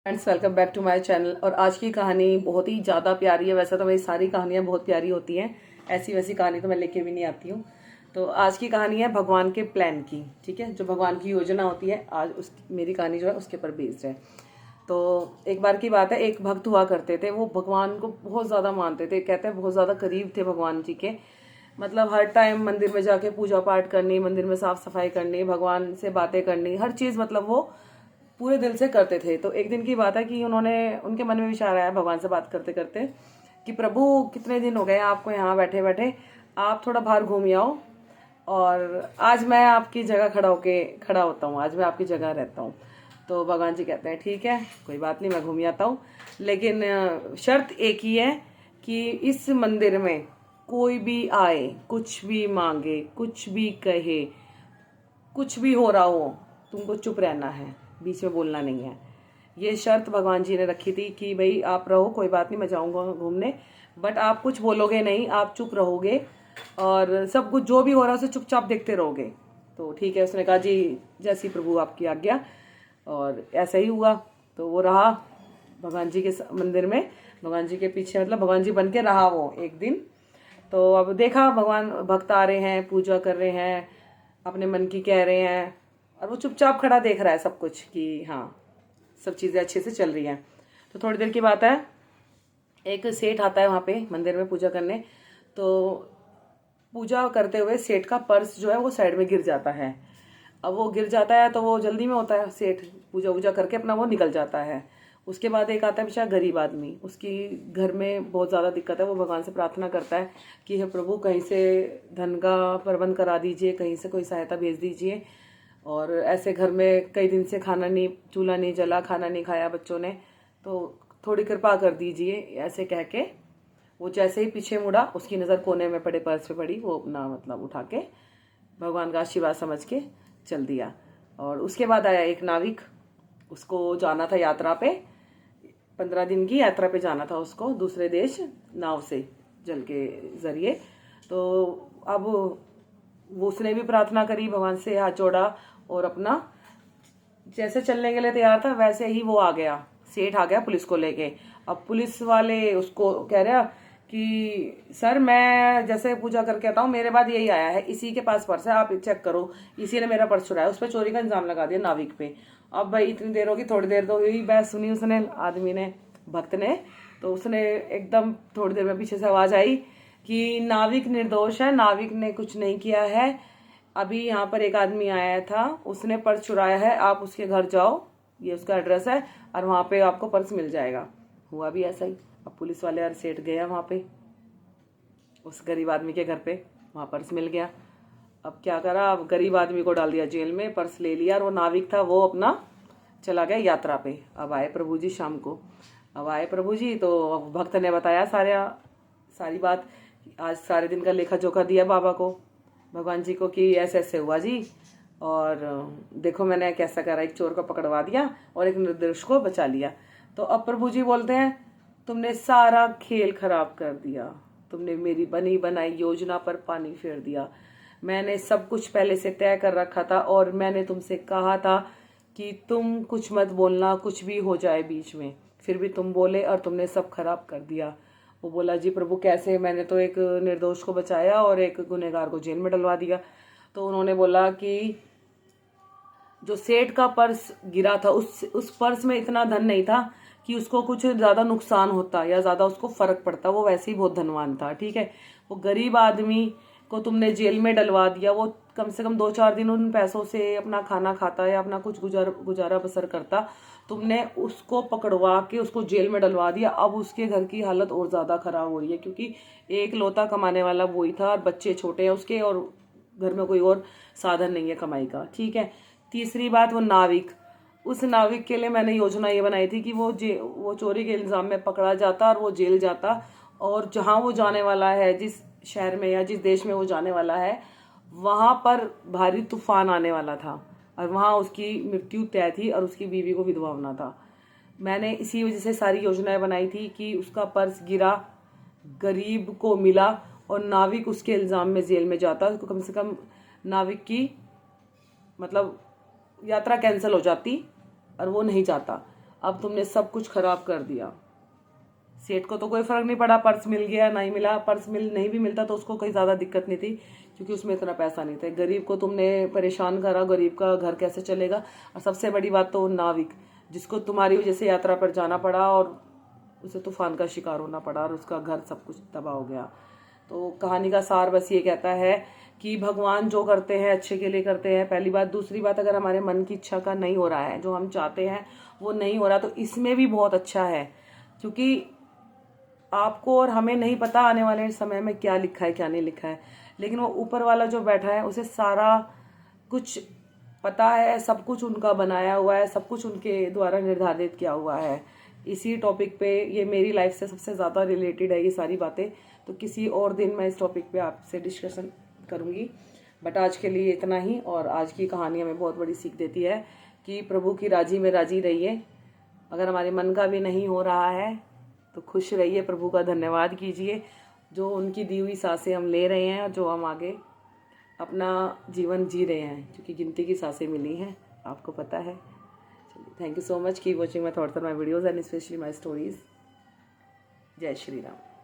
Friends, welcome back to my channel. और आज की कहानी बहुत ही ज़्यादा प्यारी है। वैसे तो मेरी सारी कहानियाँ बहुत प्यारी होती हैं, ऐसी वैसी कहानी तो मैं लेके भी नहीं आती हूँ। तो आज की कहानी है भगवान के प्लान की। ठीक है, जो भगवान की योजना होती है, आज उस मेरी कहानी जो है उसके ऊपर बेस्ड है। तो एक बार की बात है, एक भक्त हुआ करते थे। वो भगवान को बहुत ज़्यादा मानते थे, कहते हैं बहुत ज़्यादा करीब थे भगवान जी के। मतलब हर टाइम मंदिर में जाके पूजा पाठ करनी, मंदिर में साफ सफाई करनी, भगवान से बातें करनी, हर चीज़ मतलब वो पूरे दिल से करते थे। तो एक दिन की बात है कि उनके मन में विचार आया भगवान से बात करते करते कि प्रभु, कितने दिन हो गए आपको यहाँ बैठे बैठे, आप थोड़ा बाहर घूम आओ और आज मैं आपकी जगह खड़ा होता हूँ, आज मैं आपकी जगह रहता हूँ। तो भगवान जी कहते हैं ठीक है, कोई बात नहीं, मैं घूम आता हूँ, लेकिन शर्त एक ही है कि इस मंदिर में कोई भी आए, कुछ भी मांगे, कुछ भी कहे, कुछ भी हो रहा हो, तुमको चुप रहना है, बीच में बोलना नहीं है। ये शर्त भगवान जी ने रखी थी कि भाई आप रहो, कोई बात नहीं, मैं जाऊंगा घूमने, बट आप कुछ बोलोगे नहीं, आप चुप रहोगे और सब कुछ जो भी हो रहा है उसे चुपचाप देखते रहोगे। तो ठीक है, उसने कहा जी जैसी प्रभु आपकी आज्ञा। और ऐसा ही हुआ। तो वो रहा भगवान जी के मंदिर में, भगवान जी के पीछे, मतलब भगवान जी बन के रहा वो एक दिन। तो अब देखा भगवान भक्त आ रहे हैं, पूजा कर रहे हैं, अपने मन की कह रहे हैं, और वो चुपचाप खड़ा देख रहा है सब कुछ कि हाँ सब चीज़ें अच्छे से चल रही हैं। तो थोड़ी देर की बात है, एक सेठ आता है वहाँ पे मंदिर में पूजा करने। तो पूजा करते हुए सेठ का पर्स जो है वो साइड में गिर जाता है। अब वो गिर जाता है तो वो जल्दी में होता है, सेठ पूजा वूजा करके अपना वो निकल जाता है। उसके बाद एक आता है बेचारा गरीब आदमी, उसकी घर में बहुत ज़्यादा दिक्कत है। वो भगवान से प्रार्थना करता है कि हे प्रभु, कहीं से धन का प्रबंध करा दीजिए, कहीं से कोई सहायता भेज दीजिए। और ऐसे घर में कई दिन से खाना नहीं, चूल्हा नहीं जला, खाना नहीं खाया बच्चों ने, तो थोड़ी कृपा कर दीजिए। ऐसे कह के वो जैसे ही पीछे मुड़ा, उसकी नज़र कोने में पड़े पर्स पे पड़ी, वो अपना मतलब उठा के भगवान का आशीर्वाद समझ के चल दिया। और उसके बाद आया एक नाविक, उसको जाना था यात्रा पे, 15 दिन की यात्रा पे जाना था उसको दूसरे देश, नाव से, जल के जरिए। तो अब वो उसने भी प्रार्थना करी, भगवान से हाथ जोड़ा और अपना जैसे चलने के लिए तैयार था वैसे ही वो आ गया, सेठ आ गया पुलिस को लेके। अब पुलिस वाले उसको कह रहा कि सर, मैं जैसे पूजा करके आता हूँ, मेरे बाद यही आया है, इसी के पास पर्स है, आप चेक करो, इसी ने मेरा पर्स चुराया। उस पर चोरी का इल्जाम लगा दिया नाविक पे। अब भाई इतनी देर होगी, थोड़ी देर दो, यही बहस सुनी उसने, आदमी ने, भक्त ने। तो उसने एकदम थोड़ी देर में पीछे से आवाज आई कि नाविक निर्दोष है, नाविक ने कुछ नहीं किया है, अभी यहाँ पर एक आदमी आया था, उसने पर्स चुराया है, आप उसके घर जाओ, ये उसका एड्रेस है, और वहाँ पे आपको पर्स मिल जाएगा। हुआ भी ऐसा ही। अब पुलिस वाले और सेठ गया वहाँ पे उस गरीब आदमी के घर पे, वहाँ पर्स मिल गया। अब क्या करा, अब गरीब आदमी को डाल दिया जेल में, पर्स ले लिया, और वो नाविक था वो अपना चला गया यात्रा पे। अब आए प्रभु जी शाम को, अब आए प्रभु जी, तो भक्त ने बताया सारी बात, आज सारे दिन का लेखा जोखा दिया बाबा को, भगवान जी को, कि ऐसे ऐसे हुआ जी, और देखो मैंने कैसा करा, एक चोर को पकड़वा दिया और एक निर्दोष को बचा लिया। तो अब प्रभु जी बोलते हैं, तुमने सारा खेल खराब कर दिया, तुमने मेरी बनी बनाई योजना पर पानी फेर दिया। मैंने सब कुछ पहले से तय कर रखा था, और मैंने तुमसे कहा था कि तुम कुछ मत बोलना, कुछ भी हो जाए बीच में, फिर भी तुम बोले और तुमने सब खराब कर दिया। वो बोला जी प्रभु कैसे, मैंने तो एक निर्दोष को बचाया और एक गुनहगार को जेल में डलवा दिया। तो उन्होंने बोला कि जो सेठ का पर्स गिरा था, उस पर्स में इतना धन नहीं था कि उसको कुछ ज़्यादा नुकसान होता या ज़्यादा उसको फर्क पड़ता, वो वैसे ही बहुत धनवान था। ठीक है, वो गरीब आदमी को तुमने जेल में डलवा दिया, वो कम से कम 2-4 दिन उन पैसों से अपना खाना खाता या अपना कुछ गुजारा बसर करता, तुमने उसको पकड़वा के उसको जेल में डलवा दिया। अब उसके घर की हालत और ज़्यादा खराब हो रही है, क्योंकि एक लौता कमाने वाला वही था, और बच्चे छोटे हैं उसके, और घर में कोई और साधन नहीं है कमाई का। ठीक है, तीसरी बात, वो नाविक, उस नाविक के लिए मैंने योजना ये बनाई थी कि वो चोरी के इल्ज़ाम में पकड़ा जाता और वो जेल जाता, और जहाँ वो जाने वाला है, जिस शहर में या जिस देश में वो जाने वाला है, वहाँ पर भारी तूफान आने वाला था, और वहाँ उसकी मृत्यु तय थी, और उसकी बीवी को विधवा होना था। मैंने इसी वजह से सारी योजनाएं बनाई थी कि उसका पर्स गिरा, गरीब को मिला, और नाविक उसके इल्ज़ाम में जेल में जाता, तो कम से कम नाविक की मतलब यात्रा कैंसिल हो जाती और वो नहीं जाता। अब तुमने सब कुछ खराब कर दिया। सेठ को तो कोई फर्क नहीं पड़ा, पर्स मिल गया नहीं मिला, पर्स नहीं भी मिलता तो उसको कोई ज़्यादा दिक्कत नहीं थी क्योंकि उसमें इतना पैसा नहीं था। गरीब को तुमने परेशान करा, गरीब का घर कैसे चलेगा। और सबसे बड़ी बात तो नाविक, जिसको तुम्हारी वजह से यात्रा पर जाना पड़ा और उसे तूफान का शिकार होना पड़ा और उसका घर सब कुछ तबाह हो गया। तो कहानी का सार बस ये कहता है कि भगवान जो करते हैं अच्छे के लिए करते हैं, पहली बात। दूसरी बात, अगर हमारे मन की इच्छा का नहीं हो रहा है, जो हम चाहते हैं वो नहीं हो रहा, तो इसमें भी बहुत अच्छा है क्योंकि आपको और हमें नहीं पता आने वाले समय में क्या लिखा है क्या नहीं लिखा है, लेकिन वो ऊपर वाला जो बैठा है उसे सारा कुछ पता है, सब कुछ उनका बनाया हुआ है, सब कुछ उनके द्वारा निर्धारित किया हुआ है। इसी टॉपिक पे, ये मेरी लाइफ से सबसे ज़्यादा रिलेटेड है ये सारी बातें, तो किसी और दिन मैं इस टॉपिक पे आपसे डिस्कशन करूँगी। बट आज के लिए इतना ही। और आज की कहानी हमें बहुत बड़ी सीख देती है कि प्रभु की राजी में राजी रहिए। अगर हमारे मन का भी नहीं हो रहा है तो खुश रहिए, प्रभु का धन्यवाद कीजिए जो उनकी दी हुई सांसें हम ले रहे हैं और जो हम आगे अपना जीवन जी रहे हैं, क्योंकि गिनती की सांसें मिली हैं, आपको पता है। चलिए, thank you so much, keep watching my thoughts और my videos and specially my stories. जय श्री राम।